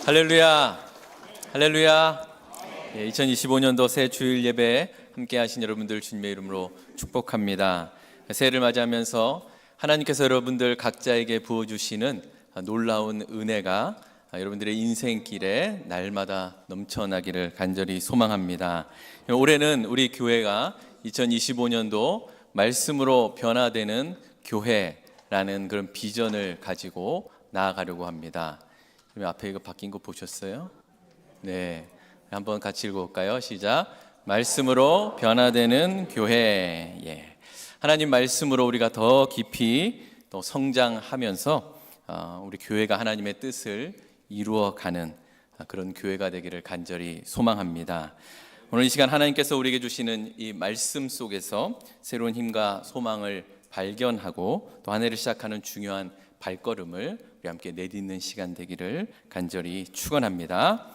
할렐루야, 할렐루야. 2025년도 새 주일 예배 함께 하신 여러분들 주님의 이름으로 축복합니다. 새해를 맞이하면서 하나님께서 여러분들 각자에게 부어주시는 놀라운 은혜가 여러분들의 인생길에 날마다 넘쳐나기를 간절히 소망합니다. 올해는 우리 교회가 2025년도 말씀으로 변화되는 교회라는 그런 비전을 가지고 나아가려고 합니다. 앞에 이거 바뀐 거 보셨어요? 네, 한번 같이 읽어볼까요? 시작. 말씀으로 변화되는 교회. 하나님 말씀으로 우리가 더 깊이 또 성장하면서 우리 교회가 하나님의 뜻을 이루어가는 그런 교회가 되기를 간절히 소망합니다. 오늘 이 시간 하나님께서 우리에게 주시는 이 말씀 속에서 새로운 힘과 소망을 발견하고 또 한 해를 시작하는 중요한 발걸음을 우리 함께 내딛는 시간 되기를 간절히 축원합니다.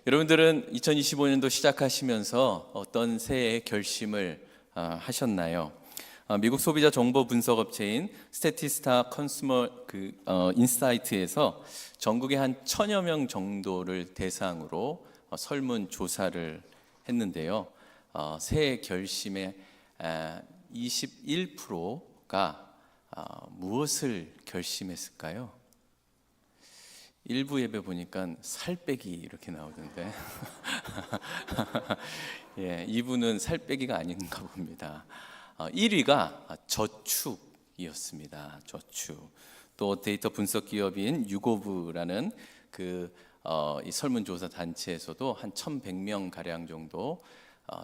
여러분들은 2025년도 시작하시면서 어떤 새해의 결심을 하셨나요? 미국 소비자 정보 분석 업체인 스태티스타 컨슈머 인사이트에서 전국의 한 1000여 명 정도를 대상으로 설문 조사를 했는데요. 새해 결심의 21%가 무엇을 결심했을까요? 일부 예배 보니까 살 빼기 이렇게 나오던데 2부는 살 빼기가 아닌가 봅니다. 1위가 저축이었습니다. 저축. 또 데이터 분석 기업인 유고브라는 이 설문조사 단체에서도 한 1,100명 가량 정도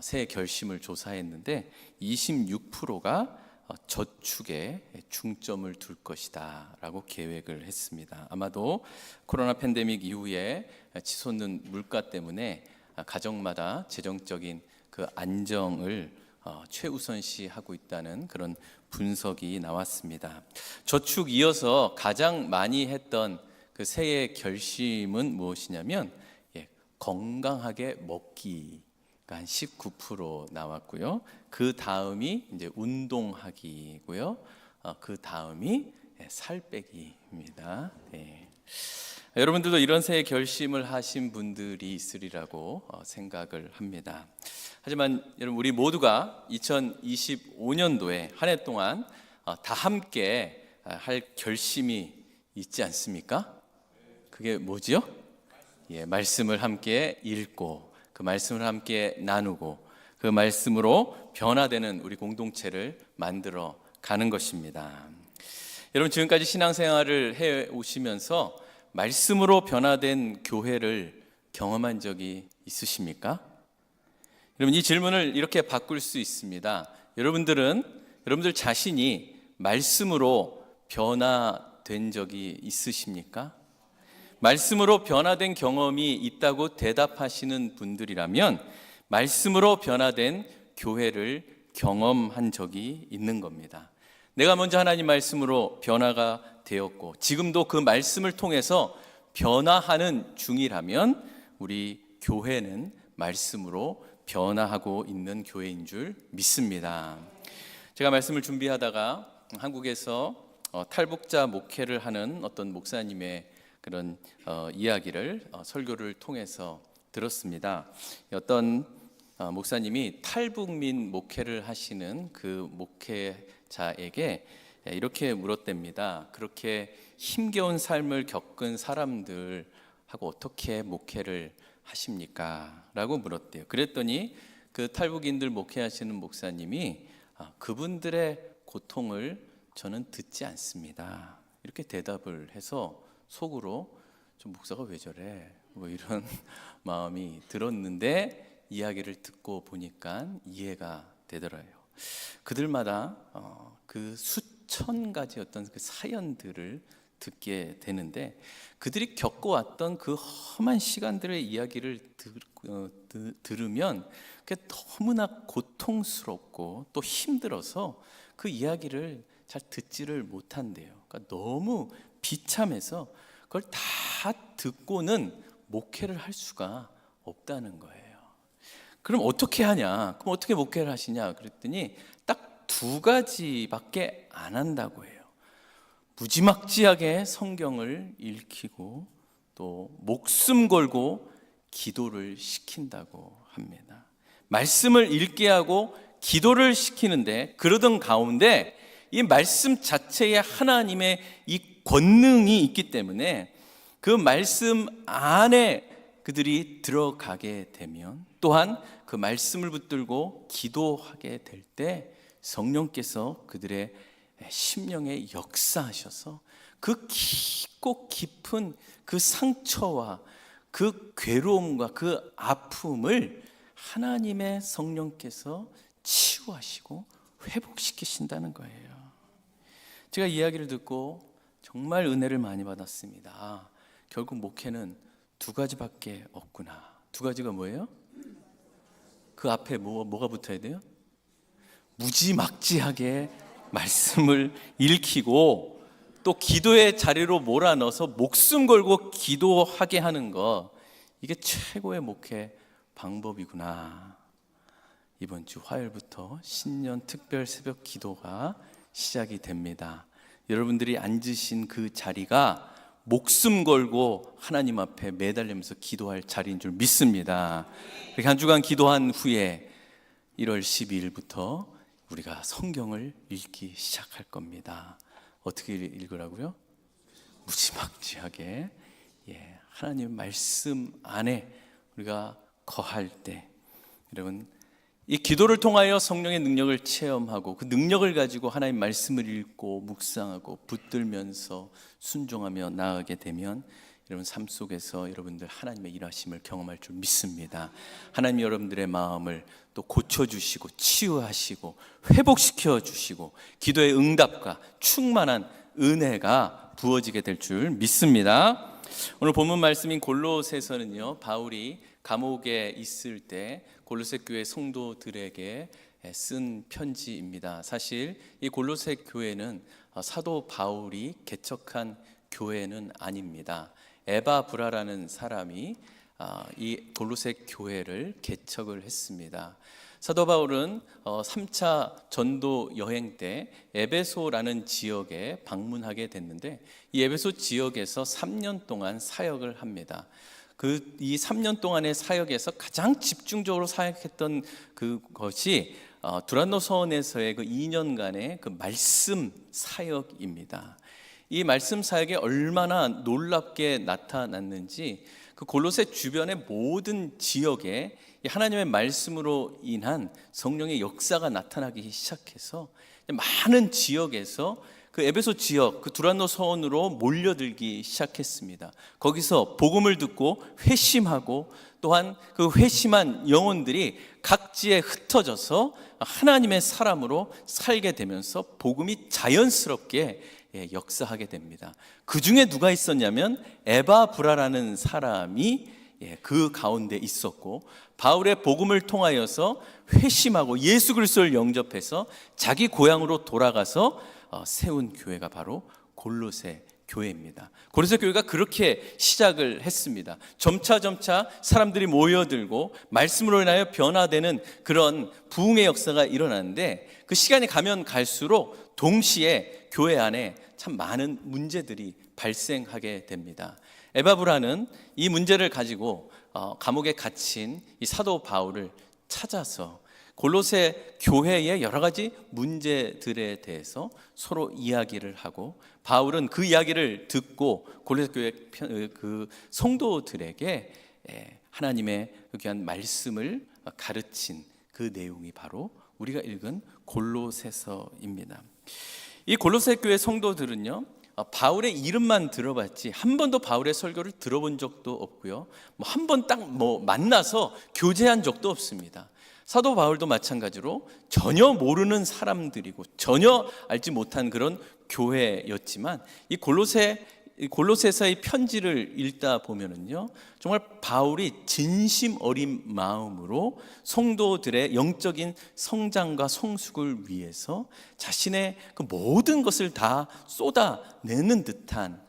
새해 결심을 조사했는데 26%가 저축에 중점을 둘 것이다 라고 계획을 했습니다. 아마도 코로나 팬데믹 이후에 치솟는 물가 때문에 가정마다 재정적인 그 안정을 최우선시하고 있다는 그런 분석이 나왔습니다. 저축 이어서 가장 많이 했던 그 새해 결심은 무엇이냐면 건강하게 먹기 한 19% 나왔고요. 그 다음이 이제 운동하기고요. 그 다음이 살 빼기입니다. 여러분들도 이런 새해 결심을 하신 분들이 있으리라고 생각을 합니다. 하지만 여러분 우리 모두가 2025년도에 한 해 동안 다 함께 할 결심이 있지 않습니까? 그게 뭐지요? 말씀을 함께 읽고 그 말씀을 함께 나누고 그 말씀으로 변화되는 우리 공동체를 만들어 가는 것입니다. 여러분 지금까지 신앙생활을 해 오시면서 말씀으로 변화된 교회를 경험한 적이 있으십니까? 여러분 이 질문을 이렇게 바꿀 수 있습니다. 여러분들 자신이 말씀으로 변화된 적이 있으십니까? 말씀으로 변화된 경험이 있다고 대답하시는 분들이라면 말씀으로 변화된 교회를 경험한 적이 있는 겁니다. 내가 먼저 하나님 말씀으로 변화가 되었고 지금도 그 말씀을 통해서 변화하는 중이라면 우리 교회는 말씀으로 변화하고 있는 교회인 줄 믿습니다. 제가 말씀을 준비하다가 한국에서 탈북자 목회를 하는 어떤 목사님의 그런 이야기를 설교를 통해서 들었습니다. 어떤 목사님이 탈북민 목회를 하시는 그 목회자에게 이렇게 물었답니다. 그렇게 힘겨운 삶을 겪은 사람들하고 어떻게 목회를 하십니까? 라고 물었대요. 그랬더니 그 탈북인들 목회하시는 목사님이 그분들의 고통을 저는 듣지 않습니다. 이렇게 대답을 해서 속으로 좀 목사가 왜 저래? 뭐 이런 마음이 들었는데 이야기를 듣고 보니까 이해가 되더라고요. 그들마다 그 수천 가지 어떤 그 사연들을 듣게 되는데 그들이 겪어왔던 그 험한 시간들의 이야기를 들으면 그게 너무나 고통스럽고 또 힘들어서 그 이야기를 잘 듣지를 못한대요. 그러니까 너무 비참해서 그걸 다 듣고는 목회를 할 수가 없다는 거예요. 그럼 어떻게 하냐? 그럼 어떻게 목회를 하시냐? 그랬더니 딱 2가지밖에 안 한다고 해요. 무지막지하게 성경을 읽히고 또 목숨 걸고 기도를 시킨다고 합니다. 말씀을 읽게 하고 기도를 시키는데, 그러던 가운데 이 말씀 자체에 하나님의 이 권능이 있기 때문에 그 말씀 안에 그들이 들어가게 되면, 또한 그 말씀을 붙들고 기도하게 될 때 성령께서 그들의 심령에 역사하셔서 그 깊고 깊은 그 상처와 그 괴로움과 그 아픔을 하나님의 성령께서 치유하시고 회복시키신다는 거예요. 제가 이야기를 듣고 정말 은혜를 많이 받았습니다. 결국 목회는 두 가지밖에 없구나. 두 가지가 뭐예요? 그 앞에 뭐가 붙어야 돼요? 무지막지하게 말씀을 읽히고 또 기도의 자리로 몰아넣어서 목숨 걸고 기도하게 하는 거, 이게 최고의 목회 방법이구나. 이번 주 화요일부터 신년 특별 새벽 기도가 시작이 됩니다. 여러분들이 앉으신 그 자리가 목숨 걸고 하나님 앞에 매달리면서 기도할 자리인 줄 믿습니다. 그렇게 한 주간 기도한 후에 1월 12일부터 우리가 성경을 읽기 시작할 겁니다. 어떻게 읽으라고요? 무지막지하게, 하나님 말씀 안에 우리가 거할 때, 여러분, 이 기도를 통하여 성령의 능력을 체험하고 그 능력을 가지고 하나님 말씀을 읽고 묵상하고 붙들면서 순종하며 나아가게 되면 여러분 삶 속에서 여러분들 하나님의 일하심을 경험할 줄 믿습니다. 하나님 여러분들의 마음을 또 고쳐주시고 치유하시고 회복시켜 주시고 기도의 응답과 충만한 은혜가 부어지게 될 줄 믿습니다. 오늘 본문 말씀인 골로새서는요, 바울이 감옥에 있을 때 골로새 교회 성도들에게 쓴 편지입니다. 사실 이 골로새 교회는 사도 바울이 개척한 교회는 아닙니다. 에바브라라는 사람이 이 골로새 교회를 개척을 했습니다. 사도 바울은 3차 전도 여행 때 에베소라는 지역에 방문하게 됐는데, 이 에베소 지역에서 3년 동안 사역을 합니다. 이 3년 동안의 사역에서 가장 집중적으로 사역했던 그것이 두란노 서원에서의 그 2년간의 그 말씀 사역입니다. 이 말씀 사역이 얼마나 놀랍게 나타났는지 그 골로새 주변의 모든 지역에 하나님의 말씀으로 인한 성령의 역사가 나타나기 시작해서 많은 지역에서 그 에베소 지역, 그 두란노 서원으로 몰려들기 시작했습니다. 거기서 복음을 듣고 회심하고 또한 그 회심한 영혼들이 각지에 흩어져서 하나님의 사람으로 살게 되면서 복음이 자연스럽게 역사하게 됩니다. 그 중에 누가 있었냐면 에바브라라는 사람이 그 가운데 있었고, 바울의 복음을 통하여서 회심하고 예수 그리스도를 영접해서 자기 고향으로 돌아가서 세운 교회가 바로 골로새 교회입니다. 골로새 교회가 그렇게 시작을 했습니다. 점차 사람들이 모여들고 말씀으로 인하여 변화되는 그런 부흥의 역사가 일어나는데, 그 시간이 가면 갈수록 동시에 교회 안에 참 많은 문제들이 발생하게 됩니다. 에바브라는 이 문제를 가지고 감옥에 갇힌 이 사도 바울을 찾아서 골로새 교회의 여러 가지 문제들에 대해서 서로 이야기를 하고, 바울은 그 이야기를 듣고 골로새 교회 그 성도들에게 하나님의 그 귀한 말씀을 가르친 그 내용이 바로 우리가 읽은 골로새서입니다. 이 골로새 교회 성도들은요, 바울의 이름만 들어봤지 한 번도 바울의 설교를 들어본 적도 없고요, 한 번 딱 만나서 교제한 적도 없습니다. 사도 바울도 마찬가지로 전혀 모르는 사람들이고 전혀 알지 못한 그런 교회였지만, 이 골로새서의 편지를 읽다 보면은요, 정말 바울이 진심 어린 마음으로 성도들의 영적인 성장과 성숙을 위해서 자신의 그 모든 것을 다 쏟아내는 듯한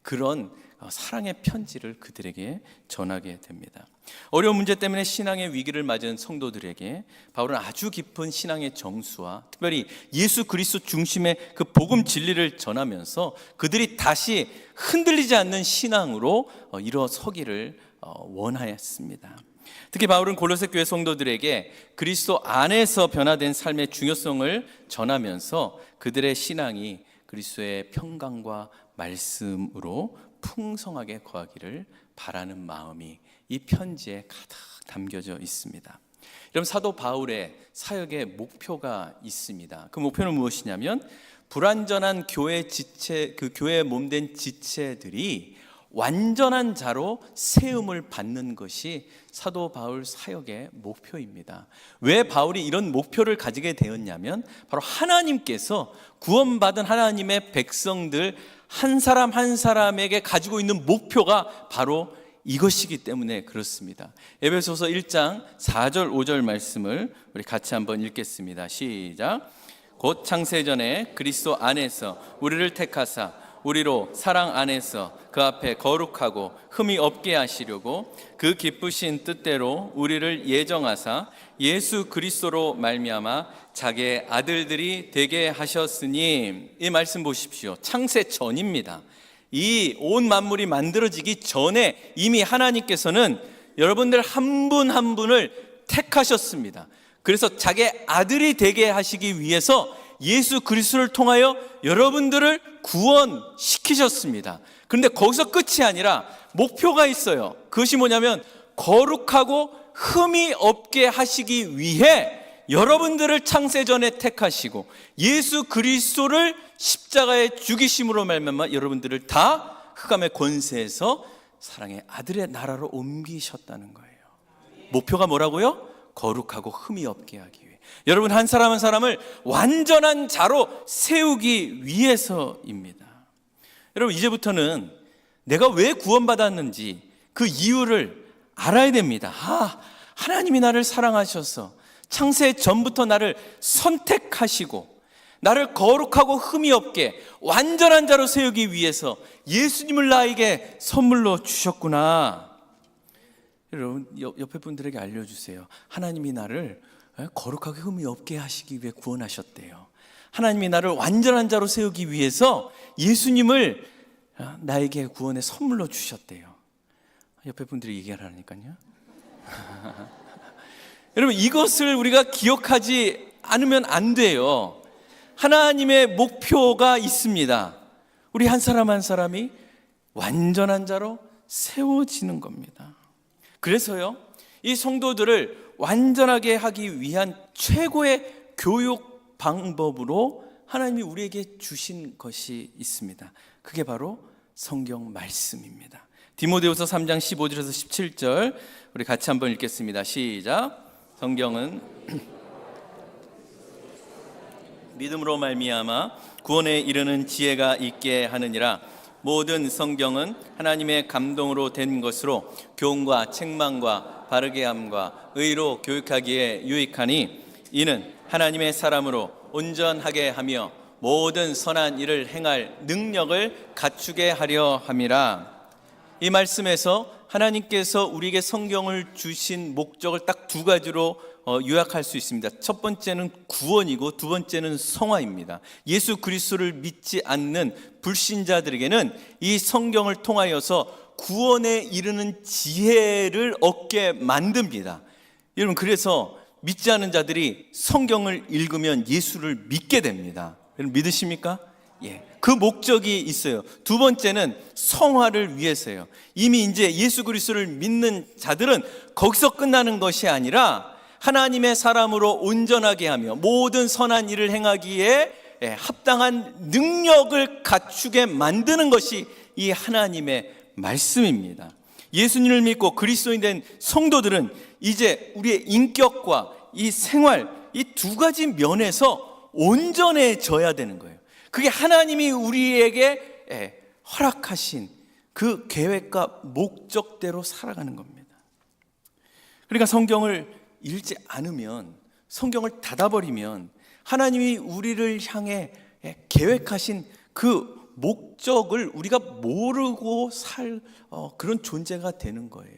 그런 사랑의 편지를 그들에게 전하게 됩니다. 어려운 문제 때문에 신앙의 위기를 맞은 성도들에게 바울은 아주 깊은 신앙의 정수와 특별히 예수 그리스도 중심의 그 복음 진리를 전하면서 그들이 다시 흔들리지 않는 신앙으로 일어서기를 원하였습니다. 특히 바울은 골로새 교회 성도들에게 그리스도 안에서 변화된 삶의 중요성을 전하면서 그들의 신앙이 그리스도의 평강과 말씀으로 풍성하게 거하기를 바라는 마음이 이 편지에 가득 담겨져 있습니다. 여러분, 사도 바울의 사역의 목표가 있습니다. 그 목표는 무엇이냐면 불완전한 교회 지체, 그 교회에 몸된 지체들이 완전한 자로 세움을 받는 것이 사도 바울 사역의 목표입니다. 왜 바울이 이런 목표를 가지게 되었냐면 바로 하나님께서 구원받은 하나님의 백성들 한 사람 한 사람에게 가지고 있는 목표가 바로 이것이기 때문에 그렇습니다. 에베소서 1장 4절 5절 말씀을 우리 같이 한번 읽겠습니다. 시작. 곧 창세전에 그리스도 안에서 우리를 택하사 우리로 사랑 안에서 그 앞에 거룩하고 흠이 없게 하시려고 그 기쁘신 뜻대로 우리를 예정하사 예수 그리스도로 말미암아 자기의 아들들이 되게 하셨으니, 이 말씀 보십시오. 창세 전입니다. 이 온 만물이 만들어지기 전에 이미 하나님께서는 여러분들 한 분 한 분을 택하셨습니다. 그래서 자기의 아들이 되게 하시기 위해서 예수 그리스도를 통하여 여러분들을 구원시키셨습니다. 그런데 거기서 끝이 아니라 목표가 있어요. 그것이 뭐냐면 거룩하고 흠이 없게 하시기 위해 여러분들을 창세전에 택하시고 예수 그리스도를 십자가에 죽이심으로 말미암아 여러분들을 다 흑암의 권세에서 사랑의 아들의 나라로 옮기셨다는 거예요. 목표가 뭐라고요? 거룩하고 흠이 없게 하기 위해 여러분 한 사람 한 사람을 완전한 자로 세우기 위해서입니다. 여러분, 이제부터는 내가 왜 구원받았는지 그 이유를 알아야 됩니다. 하나님이 나를 사랑하셔서 창세 전부터 나를 선택하시고 나를 거룩하고 흠이 없게 완전한 자로 세우기 위해서 예수님을 나에게 선물로 주셨구나. 여러분, 옆에 분들에게 알려주세요. 하나님이 나를 거룩하게 흠이 없게 하시기 위해 구원하셨대요. 하나님이 나를 완전한 자로 세우기 위해서 예수님을 나에게 구원의 선물로 주셨대요. 옆에 분들이 얘기하라니까요. 여러분, 이것을 우리가 기억하지 않으면 안 돼요. 하나님의 목표가 있습니다. 우리 한 사람 한 사람이 완전한 자로 세워지는 겁니다. 그래서요, 이 성도들을 완전하게 하기 위한 최고의 교육 방법으로 하나님이 우리에게 주신 것이 있습니다. 그게 바로 성경 말씀입니다. 디모데후서 3장 15절에서 17절 우리 같이 한번 읽겠습니다. 시작. 성경은 믿음으로 말미암아 구원에 이르는 지혜가 있게 하느니라. 모든 성경은 하나님의 감동으로 된 것으로 교훈과 책망과 바르게 함과 의로 교육하기에 유익하니 이는 하나님의 사람으로 온전하게 하며 모든 선한 일을 행할 능력을 갖추게 하려 함이라. 이 말씀에서 하나님께서 우리에게 성경을 주신 목적을 딱 두 가지로 요약할 수 있습니다. 첫 번째는 구원이고 두 번째는 성화입니다. 예수 그리스도를 믿지 않는 불신자들에게는 이 성경을 통하여서 구원에 이르는 지혜를 얻게 만듭니다. 여러분, 그래서 믿지 않는 자들이 성경을 읽으면 예수를 믿게 됩니다. 여러분, 믿으십니까? 예. 그 목적이 있어요. 두 번째는 성화를 위해서요. 이미 이제 예수 그리스도를 믿는 자들은 거기서 끝나는 것이 아니라 하나님의 사람으로 온전하게 하며 모든 선한 일을 행하기에 합당한 능력을 갖추게 만드는 것이 이 하나님의 말씀입니다. 예수님을 믿고 그리스도인 된 성도들은 이제 우리의 인격과 이 생활, 이 두 가지 면에서 온전해져야 되는 거예요. 그게 하나님이 우리에게 허락하신 그 계획과 목적대로 살아가는 겁니다. 그러니까 성경을 읽지 않으면, 성경을 닫아버리면 하나님이 우리를 향해 계획하신 그 목적을 우리가 모르고 살 그런 존재가 되는 거예요.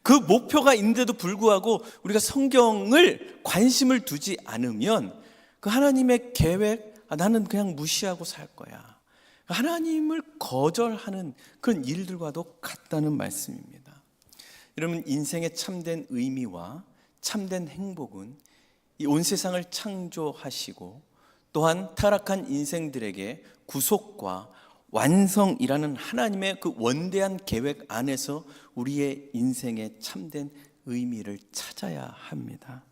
그 목표가 있는데도 불구하고 우리가 성경을 관심을 두지 않으면 그 하나님의 계획, 나는 그냥 무시하고 살 거야, 하나님을 거절하는 그런 일들과도 같다는 말씀입니다. 여러분, 인생의 참된 의미와 참된 행복은 이 온 세상을 창조하시고 또한 타락한 인생들에게 구속과 완성이라는 하나님의 그 원대한 계획 안에서 우리의 인생의 참된 의미를 찾아야 합니다.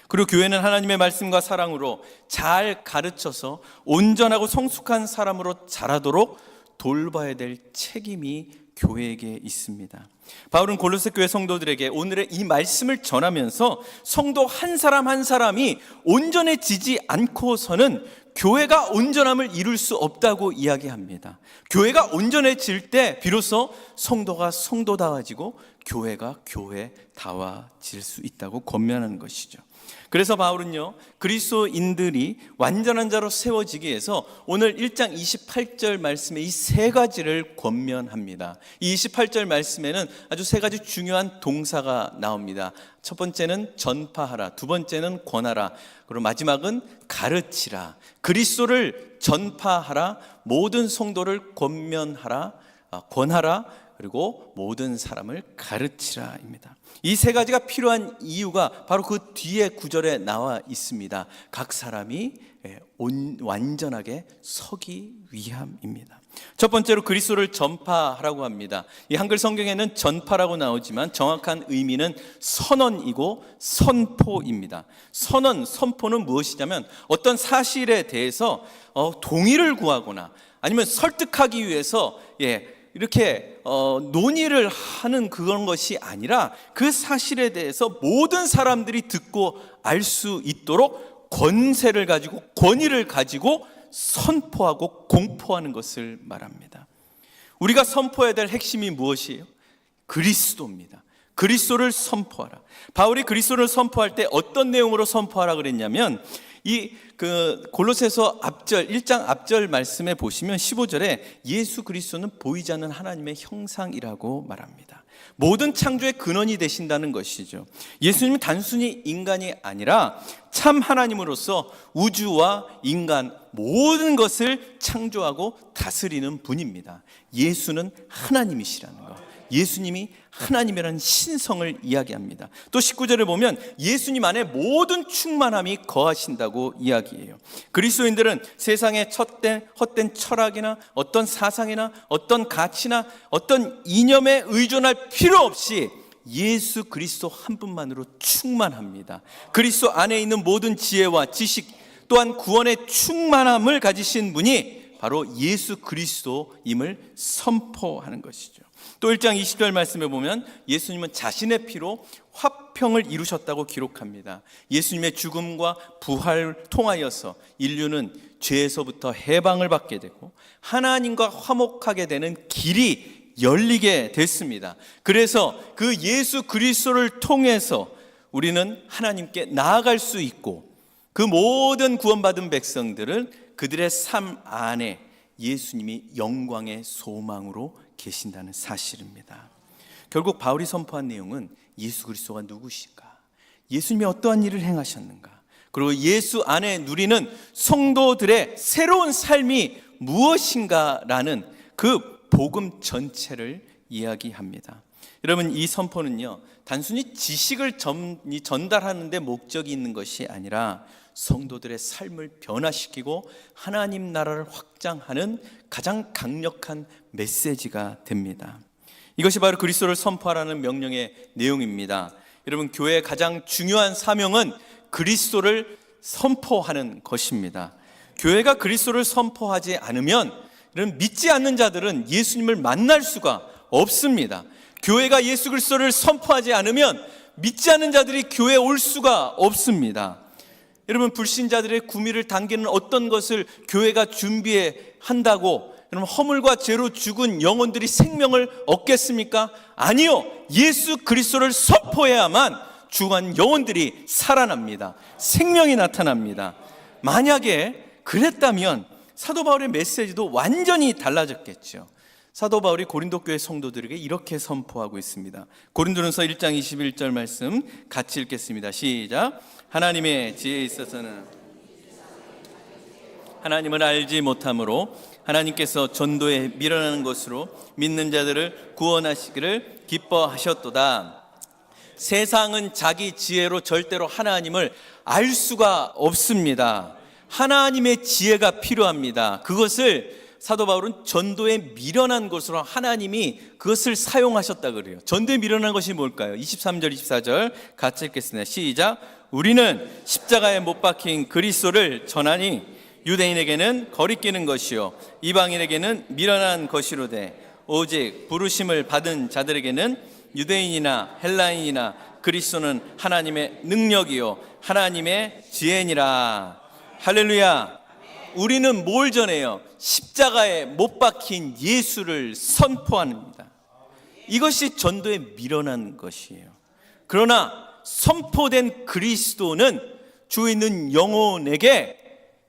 그리고 교회는 하나님의 말씀과 사랑으로 잘 가르쳐서 온전하고 성숙한 사람으로 자라도록 돌봐야 될 책임이 교회에게 있습니다. 바울은 골로새 교회 성도들에게 오늘의 이 말씀을 전하면서 성도 한 사람 한 사람이 온전해지지 않고서는 교회가 온전함을 이룰 수 없다고 이야기합니다. 교회가 온전해질 때 비로소 성도가 성도다워지고 교회가 교회다워질 수 있다고 권면하는 것이죠. 그래서 바울은요, 그리스도인들이 완전한 자로 세워지기 위해서 오늘 1장 28절 말씀에 이 세 가지를 권면합니다. 이 28절 말씀에는 아주 세 가지 중요한 동사가 나옵니다. 첫 번째는 전파하라, 두 번째는 권하라, 그리고 마지막은 가르치라. 그리스도를 전파하라, 모든 성도를 권면하라, 권하라, 그리고 모든 사람을 가르치라입니다. 이 세 가지가 필요한 이유가 바로 그 뒤에 구절에 나와 있습니다. 각 사람이 완전하게 서기 위함입니다. 첫 번째로 그리스도를 전파하라고 합니다. 이 한글 성경에는 전파라고 나오지만 정확한 의미는 선언이고 선포입니다. 선포는 무엇이냐면 어떤 사실에 대해서 동의를 구하거나 아니면 설득하기 위해서 이렇게 논의를 하는 그런 것이 아니라 그 사실에 대해서 모든 사람들이 듣고 알 수 있도록 권세를 가지고 권위를 가지고 선포하고 공포하는 것을 말합니다. 우리가 선포해야 될 핵심이 무엇이에요? 그리스도입니다. 그리스도를 선포하라. 바울이 그리스도를 선포할 때 어떤 내용으로 선포하라 그랬냐면 골로새서 1장 앞절 말씀에 보시면 15절에 예수 그리스도는 보이지 않는 하나님의 형상이라고 말합니다. 모든 창조의 근원이 되신다는 것이죠. 예수님은 단순히 인간이 아니라 참 하나님으로서 우주와 인간 모든 것을 창조하고 다스리는 분입니다. 예수는 하나님이시라는 것, 예수님이 하나님이라는 신성을 이야기합니다. 또 19절을 보면 예수님 안에 모든 충만함이 거하신다고 이야기해요. 그리스도인들은 세상의 헛된 철학이나 어떤 사상이나 어떤 가치나 어떤 이념에 의존할 필요 없이 예수 그리스도 한 분만으로 충만합니다. 그리스도 안에 있는 모든 지혜와 지식 또한 구원의 충만함을 가지신 분이 바로 예수 그리스도임을 선포하는 것이죠. 또 1장 20절 말씀에 보면 예수님은 자신의 피로 화평을 이루셨다고 기록합니다. 예수님의 죽음과 부활을 통하여서 인류는 죄에서부터 해방을 받게 되고 하나님과 화목하게 되는 길이 열리게 됐습니다. 그래서 그 예수 그리스도를 통해서 우리는 하나님께 나아갈 수 있고 그 모든 구원받은 백성들은 그들의 삶 안에 예수님이 영광의 소망으로 계신다는 사실입니다. 결국 바울이 선포한 내용은 예수 그리스도가 누구신가, 예수님이 어떠한 일을 행하셨는가, 그리고 예수 안에 누리는 성도들의 새로운 삶이 무엇인가라는 그 복음 전체를 이야기합니다. 여러분, 이 선포는요 단순히 지식을 전달하는 데 목적이 있는 것이 아니라 성도들의 삶을 변화시키고 하나님 나라를 확장하는 가장 강력한 메시지가 됩니다. 이것이 바로 그리스도를 선포하라는 명령의 내용입니다. 여러분, 교회의 가장 중요한 사명은 그리스도를 선포하는 것입니다. 교회가 그리스도를 선포하지 않으면 여러분, 믿지 않는 자들은 예수님을 만날 수가 없습니다. 교회가 예수 그리스도를 선포하지 않으면 믿지 않는 자들이 교회에 올 수가 없습니다. 여러분, 불신자들의 구미를 당기는 어떤 것을 교회가 준비한다고 여러분 허물과 죄로 죽은 영혼들이 생명을 얻겠습니까? 아니요, 예수 그리스도를 선포해야만 죽은 영혼들이 살아납니다. 생명이 나타납니다. 만약에 그랬다면 사도 바울의 메시지도 완전히 달라졌겠죠. 사도 바울이 고린도 교회 성도들에게 이렇게 선포하고 있습니다. 고린도전서 1장 21절 말씀 같이 읽겠습니다. 시작. 하나님의 지혜에 있어서는 하나님을 알지 못함으로 하나님께서 전도에 미련한 것으로 믿는 자들을 구원하시기를 기뻐하셨도다. 세상은 자기 지혜로 절대로 하나님을 알 수가 없습니다. 하나님의 지혜가 필요합니다. 그것을 사도 바울은 전도에 미련한 것으로 하나님이 그것을 사용하셨다 그래요. 전도에 미련한 것이 뭘까요? 23절 24절 같이 읽겠습니다. 시작. 우리는 십자가에 못 박힌 그리스도를 전하니 유대인에게는 거리끼는 것이요 이방인에게는 미련한 것이로되 오직 부르심을 받은 자들에게는 유대인이나 헬라인이나 그리스도는 하나님의 능력이요 하나님의 지혜니라. 할렐루야. 우리는 뭘 전해요? 십자가에 못 박힌 예수를 선포합니다. 이것이 전도에 미련한 것이에요. 그러나 선포된 그리스도는 주 있는 영혼에게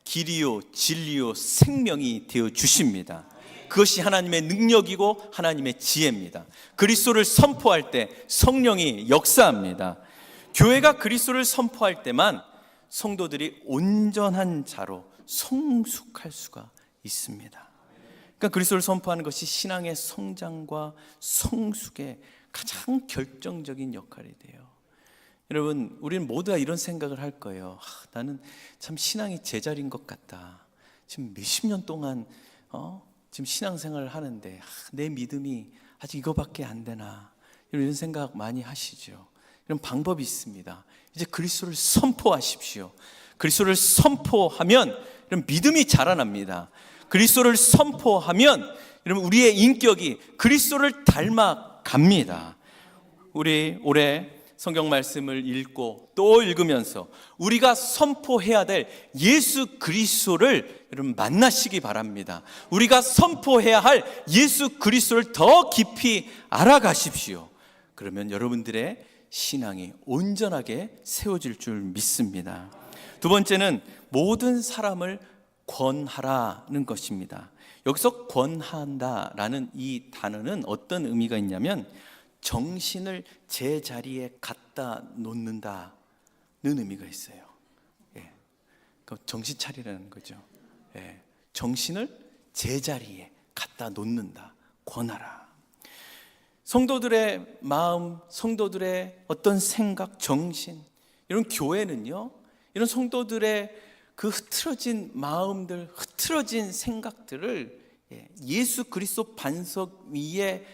길이요 진리요 생명이 되어 주십니다. 그것이 하나님의 능력이고 하나님의 지혜입니다. 그리스도를 선포할 때 성령이 역사합니다. 교회가 그리스도를 선포할 때만 성도들이 온전한 자로 성숙할 수가 있습니다. 그러니까 그리스도를 선포하는 것이 신앙의 성장과 성숙의 가장 결정적인 역할이 돼요. 여러분, 우리는 모두가 이런 생각을 할 거예요. 나는 참 신앙이 제자리인 것 같다. 지금 몇십 년 동안 지금 신앙생활을 하는데 내 믿음이 아직 이거밖에 안 되나, 이런 생각 많이 하시죠. 이런 방법이 있습니다. 이제 그리스도를 선포하십시오. 그리스도를 선포하면 이런 믿음이 자라납니다. 그리스도를 선포하면 여러분 우리의 인격이 그리스도를 닮아갑니다. 우리 올해 성경 말씀을 읽고 또 읽으면서 우리가 선포해야 될 예수 그리스도를 여러분 만나시기 바랍니다. 우리가 선포해야 할 예수 그리스도를 더 깊이 알아가십시오. 그러면 여러분들의 신앙이 온전하게 세워질 줄 믿습니다. 두 번째는 모든 사람을 권하라는 것입니다. 여기서 권한다라는 이 단어는 어떤 의미가 있냐면 정신을 제자리에 갖다 놓는다는 의미가 있어요. 정신 차리라는 거죠. 정신을 제자리에 갖다 놓는다. 권하라. 성도들의 마음, 성도들의 어떤 생각, 정신, 이런 교회는요, 이런 성도들의 그 흐트러진 마음들, 흐트러진 생각들을 예수 그리스도 반석 위에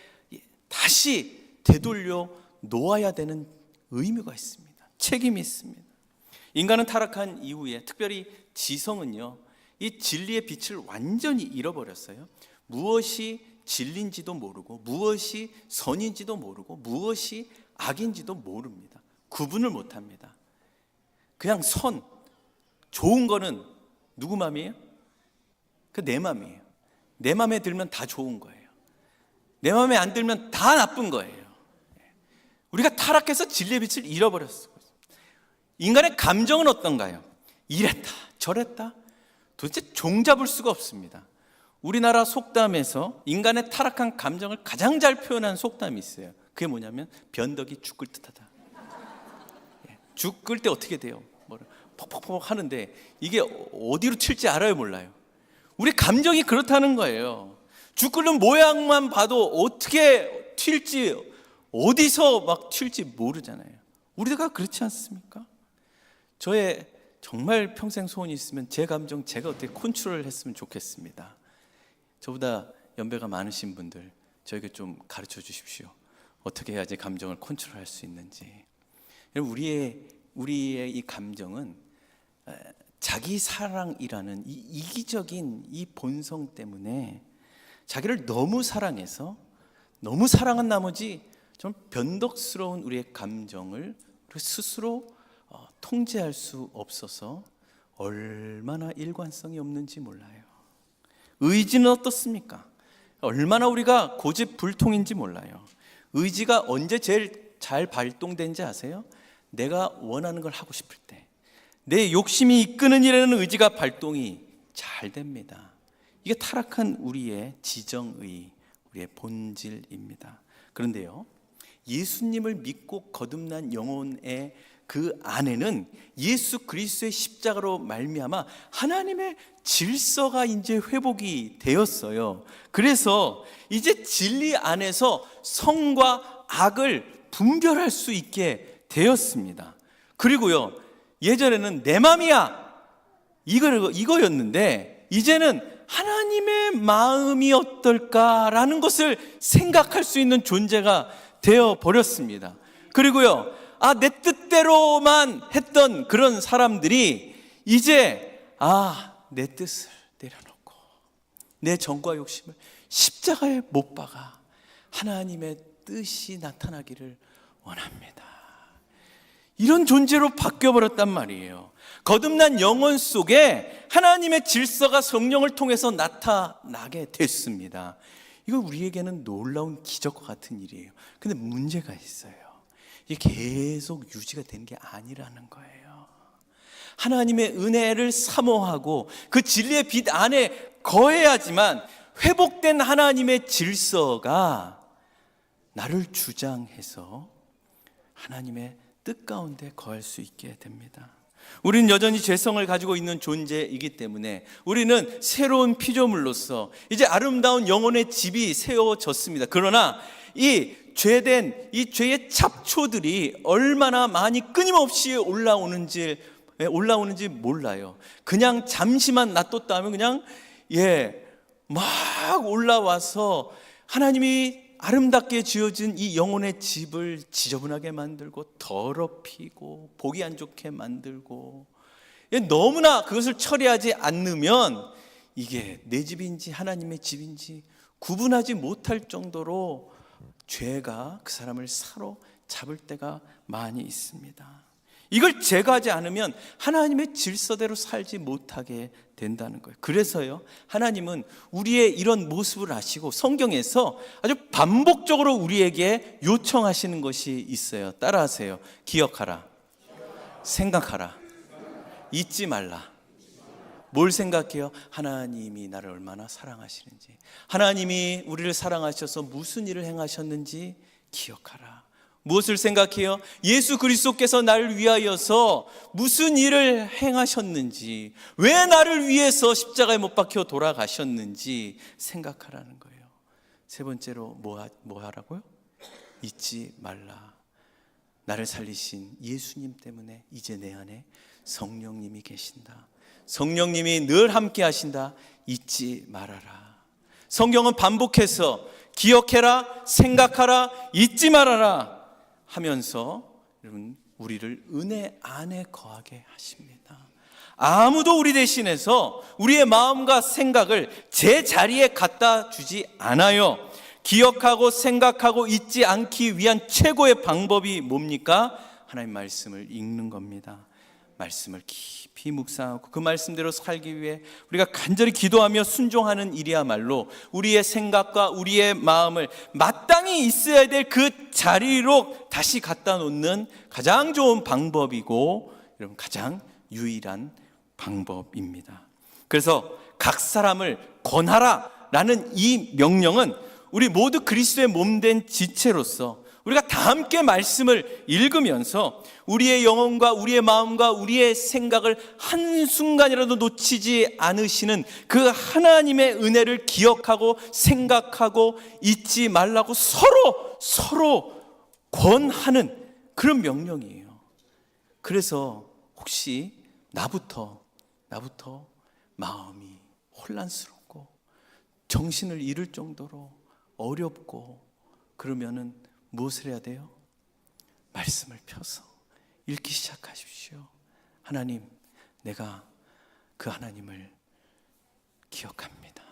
다시 되돌려 놓아야 되는 의무가 있습니다. 책임이 있습니다. 인간은 타락한 이후에 특별히 지성은요, 이 진리의 빛을 완전히 잃어버렸어요. 무엇이 진리인지도 모르고 무엇이 선인지도 모르고 무엇이 악인지도 모릅니다. 구분을 못합니다. 그냥 선, 좋은 거는 누구 맘이에요? 그 내 맘이에요. 내 맘에 들면 다 좋은 거예요. 내 맘에 안 들면 다 나쁜 거예요. 우리가 타락해서 진리의 빛을 잃어버렸어요. 인간의 감정은 어떤가요? 이랬다 저랬다 도대체 종잡을 수가 없습니다. 우리나라 속담에서 인간의 타락한 감정을 가장 잘 표현한 속담이 있어요. 그게 뭐냐면 변덕이 죽 끓 듯하다. 죽 끓을 때 어떻게 돼요? 퍽퍽퍽 하는데 이게 어디로 튈지 알아요, 몰라요? 우리 감정이 그렇다는 거예요. 죽 끓는 모양만 봐도 어떻게 튈지, 어디서 막 튈지 모르잖아요. 우리가 그렇지 않습니까? 저의 정말 평생 소원이 있으면 제 감정 제가 어떻게 컨트롤을 했으면 좋겠습니다. 저보다 연배가 많으신 분들 저에게 좀 가르쳐 주십시오. 어떻게 해야지 감정을 컨트롤할 수 있는지. 우리의 이 감정은 자기 사랑이라는 이 이기적인 이 본성 때문에 자기를 너무 사랑해서 너무 사랑한 나머지 좀 변덕스러운 우리의 감정을 스스로 통제할 수 없어서 얼마나 일관성이 없는지 몰라요. 의지는 어떻습니까? 얼마나 우리가 고집불통인지 몰라요. 의지가 언제 제일 잘 발동된지 아세요? 내가 원하는 걸 하고 싶을 때, 내 욕심이 이끄는 일에는 의지가 발동이 잘 됩니다. 이게 타락한 우리의 지정의, 우리의 본질입니다. 그런데요, 예수님을 믿고 거듭난 영혼의 그 안에는 예수 그리스도의 십자가로 말미암아 하나님의 질서가 이제 회복이 되었어요. 그래서 이제 진리 안에서 성과 악을 분별할 수 있게 되었습니다. 그리고요, 예전에는 내 맘이야 이거였는데 이제는 하나님의 마음이 어떨까라는 것을 생각할 수 있는 존재가 되어 버렸습니다. 그리고요, 내 뜻대로만 했던 그런 사람들이 이제 내 뜻을 내려놓고 내 정과 욕심을 십자가에 못 박아 하나님의 뜻이 나타나기를 원합니다. 이런 존재로 바뀌어버렸단 말이에요. 거듭난 영혼 속에 하나님의 질서가 성령을 통해서 나타나게 됐습니다. 이거 우리에게는 놀라운 기적과 같은 일이에요. 근데 문제가 있어요. 이게 계속 유지가 되는 게 아니라는 거예요. 하나님의 은혜를 사모하고 그 진리의 빛 안에 거해야지만 회복된 하나님의 질서가 나를 주장해서 하나님의 뜻 가운데 거할 수 있게 됩니다. 우리는 여전히 죄성을 가지고 있는 존재이기 때문에 우리는 새로운 피조물로서 이제 아름다운 영혼의 집이 세워졌습니다. 그러나 이 죄된 이 죄의 잡초들이 얼마나 많이 끊임없이 올라오는지 몰라요. 그냥 잠시만 놔뒀다 하면 그냥 막 올라와서 하나님이 아름답게 지어진 이 영혼의 집을 지저분하게 만들고 더럽히고 보기 안 좋게 만들고, 너무나 그것을 처리하지 않으면 이게 내 집인지 하나님의 집인지 구분하지 못할 정도로 죄가 그 사람을 사로잡을 때가 많이 있습니다. 이걸 제거하지 않으면 하나님의 질서대로 살지 못하게 된다는 거예요. 그래서요, 하나님은 우리의 이런 모습을 아시고 성경에서 아주 반복적으로 우리에게 요청하시는 것이 있어요. 따라하세요. 기억하라, 생각하라, 잊지 말라. 뭘 생각해요? 하나님이 나를 얼마나 사랑하시는지, 하나님이 우리를 사랑하셔서 무슨 일을 행하셨는지 기억하라. 무엇을 생각해요? 예수 그리스도께서 나를 위하여서 무슨 일을 행하셨는지, 왜 나를 위해서 십자가에 못 박혀 돌아가셨는지 생각하라는 거예요. 세 번째로 뭐 하라고요? 잊지 말라. 나를 살리신 예수님 때문에 이제 내 안에 성령님이 계신다. 성령님이 늘 함께 하신다. 잊지 말아라. 성경은 반복해서 기억해라, 생각하라, 잊지 말아라 하면서 여러분 우리를 은혜 안에 거하게 하십니다. 아무도 우리 대신해서 우리의 마음과 생각을 제 자리에 갖다 주지 않아요. 기억하고 생각하고 잊지 않기 위한 최고의 방법이 뭡니까? 하나님 말씀을 읽는 겁니다. 말씀을 깊이 묵상하고 그 말씀대로 살기 위해 우리가 간절히 기도하며 순종하는 일이야말로 우리의 생각과 우리의 마음을 마땅히 있어야 될 그 자리로 다시 갖다 놓는 가장 좋은 방법이고 여러분 가장 유일한 방법입니다. 그래서 각 사람을 권하라라는 이 명령은 우리 모두 그리스도의 몸된 지체로서 우리가 다 함께 말씀을 읽으면서 우리의 영혼과 우리의 마음과 우리의 생각을 한순간이라도 놓치지 않으시는 그 하나님의 은혜를 기억하고 생각하고 잊지 말라고 서로 권하는 그런 명령이에요. 그래서 혹시 나부터 마음이 혼란스럽고 정신을 잃을 정도로 어렵고 그러면은 무엇을 해야 돼요? 말씀을 펴서 읽기 시작하십시오. 하나님, 내가 그 하나님을 기억합니다.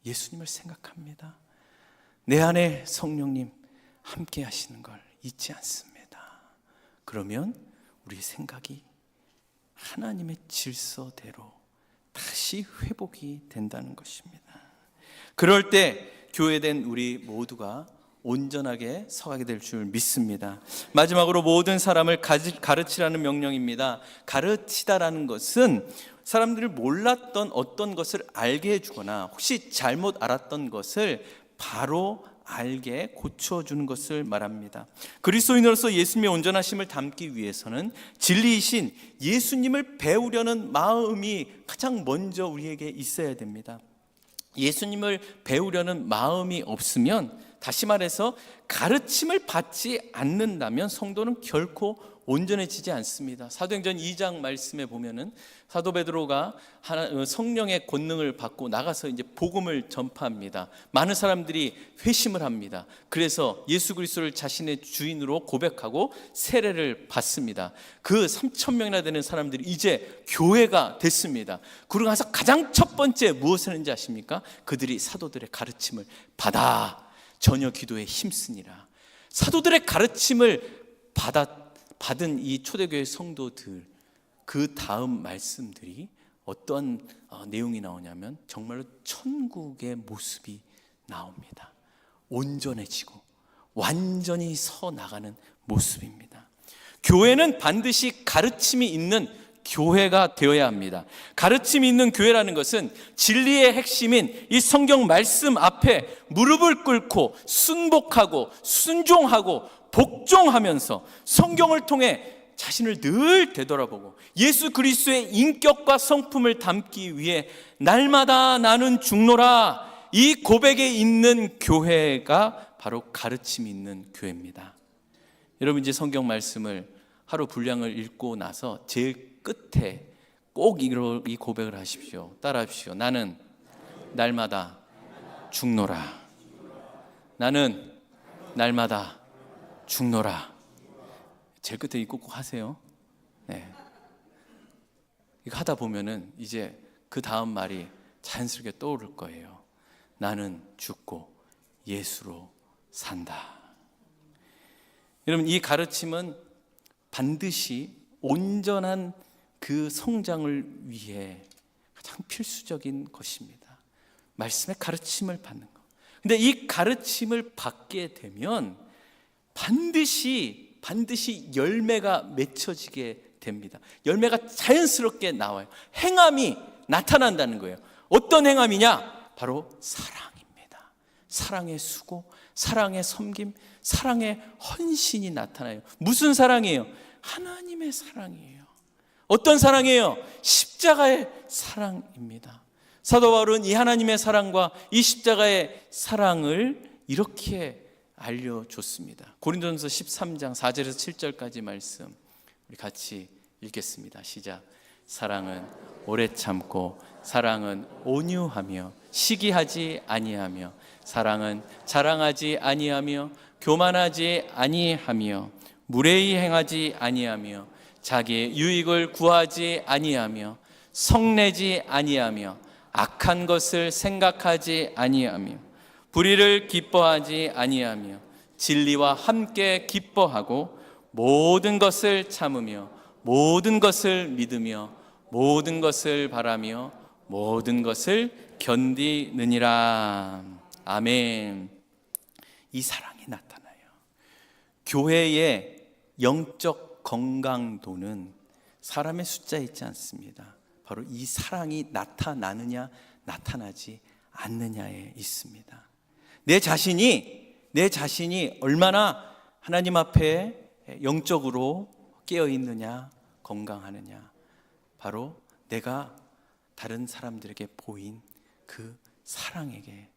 예수님을 생각합니다. 내 안에 성령님 함께 하시는 걸 잊지 않습니다. 그러면 우리 생각이 하나님의 질서대로 다시 회복이 된다는 것입니다. 그럴 때 교회된 우리 모두가 온전하게 서가게 될 줄 믿습니다. 마지막으로 모든 사람을 가르치라는 명령입니다. 가르치다라는 것은 사람들이 몰랐던 어떤 것을 알게 해주거나 혹시 잘못 알았던 것을 바로 알게 고쳐주는 것을 말합니다. 그리스도인으로서 예수님의 온전하심을 담기 위해서는 진리이신 예수님을 배우려는 마음이 가장 먼저 우리에게 있어야 됩니다. 예수님을 배우려는 마음이 없으면, 다시 말해서 가르침을 받지 않는다면 성도는 결코 온전해지지 않습니다. 사도행전 2장 말씀에 보면은 사도 베드로가 성령의 권능을 받고 나가서 이제 복음을 전파합니다. 많은 사람들이 회심을 합니다. 그래서 예수 그리스도를 자신의 주인으로 고백하고 세례를 받습니다. 그 3,000명이나 되는 사람들이 이제 교회가 됐습니다. 그러고 나서 가장 첫 번째 무엇을 했는지 아십니까? 그들이 사도들의 가르침을 받아 전혀 기도에 힘쓰니라. 사도들의 가르침을 받은 이 초대교회 성도들, 그 다음 말씀들이 어떤 내용이 나오냐면 정말로 천국의 모습이 나옵니다. 온전해지고 완전히 서 나가는 모습입니다. 교회는 반드시 가르침이 있는 교회가 되어야 합니다. 가르침이 있는 교회라는 것은 진리의 핵심인 이 성경 말씀 앞에 무릎을 꿇고 순복하고 순종하고 복종하면서 성경을 통해 자신을 늘 되돌아보고 예수 그리스도의 인격과 성품을 담기 위해 날마다 나는 죽노라, 이 고백에 있는 교회가 바로 가르침이 있는 교회입니다. 여러분, 이제 성경 말씀을 하루 분량을 읽고 나서 제일 끝에 꼭 이 고백을 하십시오. 따라하십시오. 나는 날마다 죽노라. 나는 날마다 죽노라. 제일 끝에 이거 꼭 하세요. 네. 이거 하다 보면은 이제 그 다음 말이 자연스럽게 떠오를 거예요. 나는 죽고 예수로 산다. 여러분, 이 가르침은 반드시 온전한 그 성장을 위해 가장 필수적인 것입니다. 말씀의 가르침을 받는 것. 근데 이 가르침을 받게 되면 반드시 열매가 맺혀지게 됩니다. 열매가 자연스럽게 나와요. 행함이 나타난다는 거예요. 어떤 행함이냐? 바로 사랑입니다. 사랑의 수고, 사랑의 섬김, 사랑의 헌신이 나타나요. 무슨 사랑이에요? 하나님의 사랑이에요. 어떤 사랑이에요? 십자가의 사랑입니다. 사도 바울은 이 하나님의 사랑과 이 십자가의 사랑을 이렇게 알려줬습니다. 고린도전서 13장 4절에서 7절까지 말씀 우리 같이 읽겠습니다. 시작. 사랑은 오래 참고, 사랑은 온유하며, 시기하지 아니하며, 사랑은 자랑하지 아니하며, 교만하지 아니하며, 무례히 행하지 아니하며, 자기의 유익을 구하지 아니하며, 성내지 아니하며, 악한 것을 생각하지 아니하며, 불의를 기뻐하지 아니하며, 진리와 함께 기뻐하고, 모든 것을 참으며, 모든 것을 믿으며, 모든 것을 바라며, 모든 것을 견디느니라. 아멘. 이 사랑이 나타나요. 교회의 영적 건강도는 사람의 숫자에 있지 않습니다. 바로 이 사랑이 나타나느냐 나타나지 않느냐에 있습니다. 내 자신이 얼마나 하나님 앞에 영적으로 깨어 있느냐, 건강하느냐, 바로 내가 다른 사람들에게 보인 그 사랑에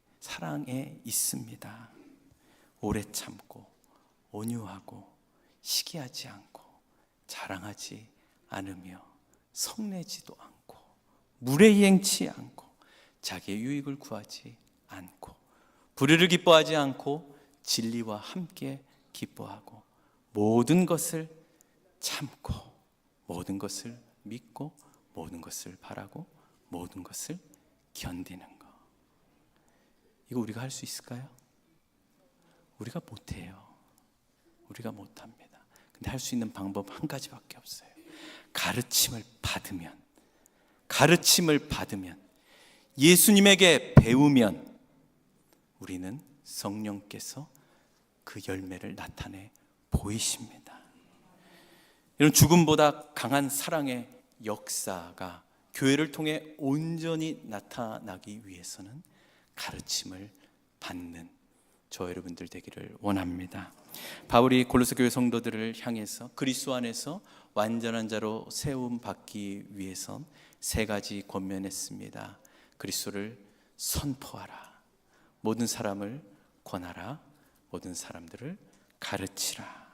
있습니다. 오래 참고, 온유하고, 시기하지 않고, 자랑하지 않으며, 성내지도 않고, 무례히 행치 않고, 자기의 유익을 구하지 않고, 불의를 기뻐하지 않고, 진리와 함께 기뻐하고, 모든 것을 참고, 모든 것을 믿고, 모든 것을 바라고, 모든 것을 견디는 것. 이거 우리가 할 수 있을까요? 우리가 못해요. 우리가 못합니다. 근데 할 수 있는 방법 한 가지밖에 없어요. 가르침을 받으면, 예수님에게 배우면 우리는 성령께서 그 열매를 나타내 보이십니다. 이런 죽음보다 강한 사랑의 역사가 교회를 통해 온전히 나타나기 위해서는 가르침을 받는 저 여러분들 되기를 원합니다. 바울이 골로새 교회 성도들을 향해서 그리스도 안에서 완전한 자로 세움 받기 위해선 세 가지 권면했습니다. 그리스도를 선포하라, 모든 사람을 권하라, 모든 사람들을 가르치라.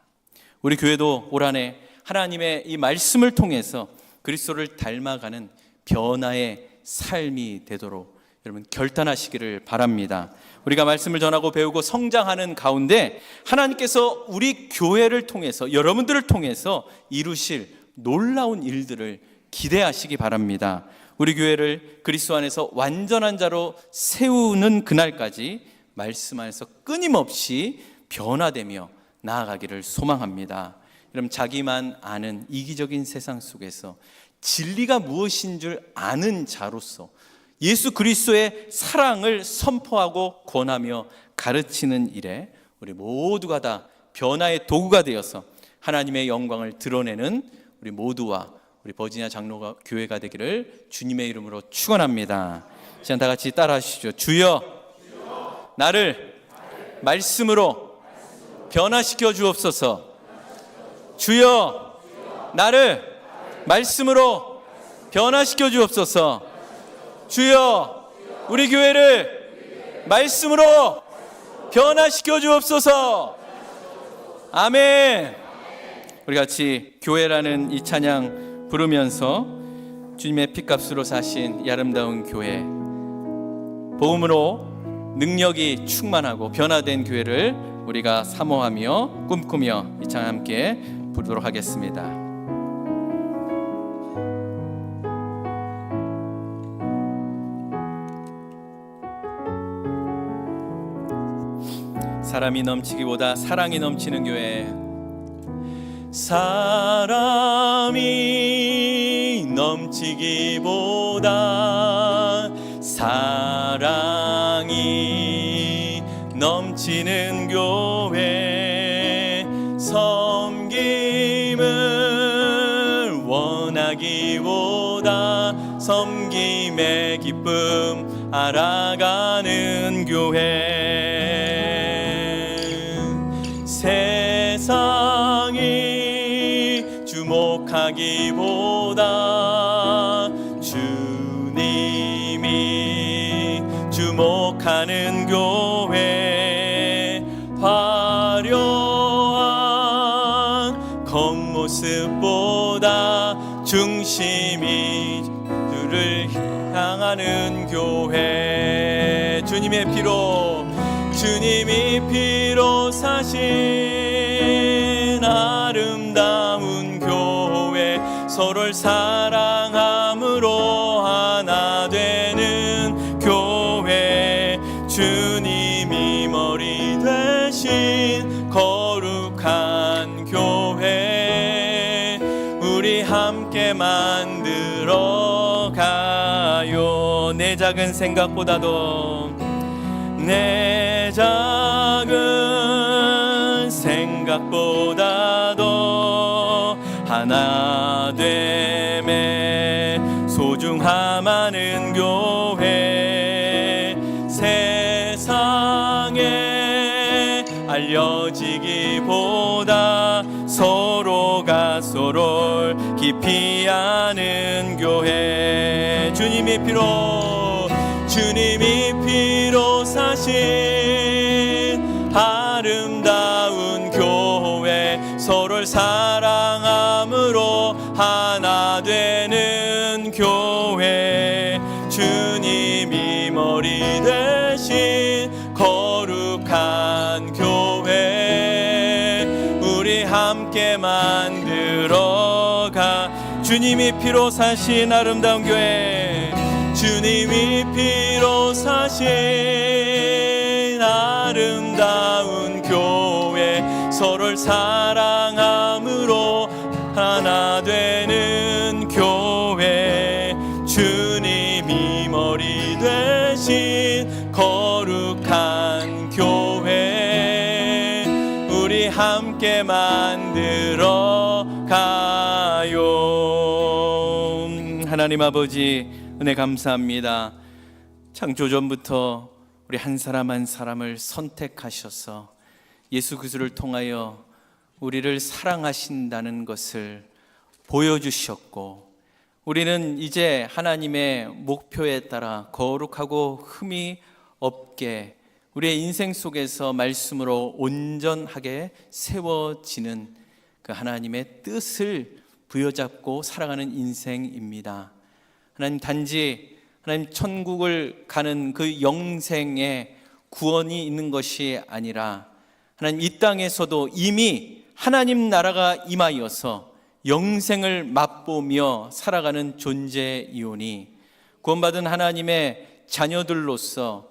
우리 교회도 올 한 해 하나님의 이 말씀을 통해서 그리스도를 닮아가는 변화의 삶이 되도록 여러분 결단하시기를 바랍니다. 우리가 말씀을 전하고 배우고 성장하는 가운데 하나님께서 우리 교회를 통해서, 여러분들을 통해서 이루실 놀라운 일들을 기대하시기 바랍니다. 우리 교회를 그리스도 안에서 완전한 자로 세우는 그날까지 말씀 안에서 끊임없이 변화되며 나아가기를 소망합니다. 여러분, 자기만 아는 이기적인 세상 속에서 진리가 무엇인 줄 아는 자로서 예수 그리스도의 사랑을 선포하고 권하며 가르치는 일에 우리 모두가 다 변화의 도구가 되어서 하나님의 영광을 드러내는 우리 모두와 우리 버지니아 장로가 교회가 되기를 주님의 이름으로 축원합니다. 시간 다 같이 따라 하시죠. 주여, 나를 말씀으로 변화시켜 주옵소서. 주여, 나를 말씀으로 변화시켜 주옵소서. 주여, 우리 교회를 말씀으로 변화시켜 주옵소서. 아멘. 우리 같이 교회라는 이 찬양 부르면서 주님의 피값으로 사신 이 아름다운 교회, 복음으로 능력이 충만하고 변화된 교회를 우리가 사모하며 꿈꾸며 이 찬양 함께 부르도록 하겠습니다. 사람이 넘치기보다 사랑이 넘치는 교회. 사람이 넘치기보다 사랑이 넘치는 교회. 섬김을 원하기보다 섬김의 기쁨 알아가는 교회. 세상이 주목하기보다 주님이 주목하는 교회. 화려한 겉모습보다 중심이 주를 향하는 교회. 주님의 피로, 주님이 피로 사신 아름다운 교회. 서로를 사랑함으로 하나 되는 교회. 주님이 머리 되신 거룩한 교회. 우리 함께 만들어 가요. 내 작은 생각보다도, 내 작은 생각보다도 하나 됨에 소중함하는 교회. 세상에 알려지기보다 서로가 서로를 깊이 아는 교회. 주님이 피로, 주님이 피로 사신 아름다운 교회. 서로를 사랑함으로 하나 되는 교회. 주님이 머리 대신 거룩한 교회. 우리 함께 만들어가. 주님이 피로 사신 아름다운 교회. 주님이 피로 사신 아름다운 교회. 서로를 사랑함으로 하나 되는 교회. 주님이 머리 되신 거룩한 교회. 우리 함께 만들어 가요. 하나님 아버지, 은혜 감사합니다. 창조전부터 우리 한 사람 한 사람을 선택하셔서 예수 그리스도를 통하여 우리를 사랑하신다는 것을 보여주셨고, 우리는 이제 하나님의 목표에 따라 거룩하고 흠이 없게 우리의 인생 속에서 말씀으로 온전하게 세워지는 그 하나님의 뜻을 부여잡고 살아가는 인생입니다. 하나님, 단지 하나님 천국을 가는 그 영생에 구원이 있는 것이 아니라 하나님 이 땅에서도 이미 하나님 나라가 임하여서 영생을 맛보며 살아가는 존재이오니, 구원받은 하나님의 자녀들로서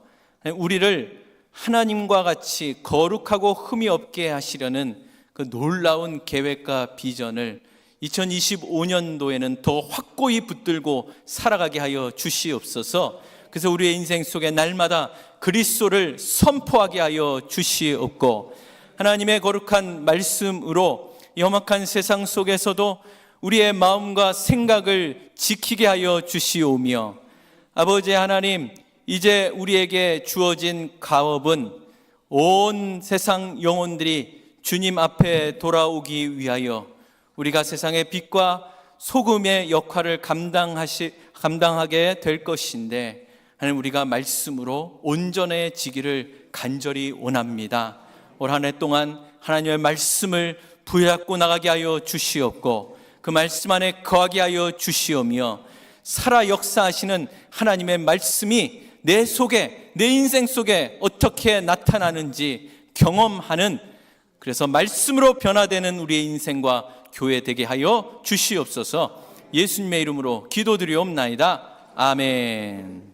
우리를 하나님과 같이 거룩하고 흠이 없게 하시려는 그 놀라운 계획과 비전을 2025년도에는 더 확고히 붙들고 살아가게 하여 주시옵소서. 그래서 우리의 인생 속에 날마다 그리스도를 선포하게 하여 주시옵고, 하나님의 거룩한 말씀으로 험악한 세상 속에서도 우리의 마음과 생각을 지키게 하여 주시오며, 아버지 하나님, 이제 우리에게 주어진 가업은 온 세상 영혼들이 주님 앞에 돌아오기 위하여 우리가 세상의 빛과 소금의 역할을 감당하게 될 것인데, 하나님, 우리가 말씀으로 온전해지기를 간절히 원합니다. 올 한 해 동안 하나님의 말씀을 부여잡고 나가게 하여 주시옵고, 그 말씀 안에 거하게 하여 주시오며, 살아 역사하시는 하나님의 말씀이 내 속에, 내 인생 속에 어떻게 나타나는지 경험하는, 그래서 말씀으로 변화되는 우리의 인생과 교회 되게 하여 주시옵소서. 예수님의 이름으로 기도드리옵나이다. 아멘.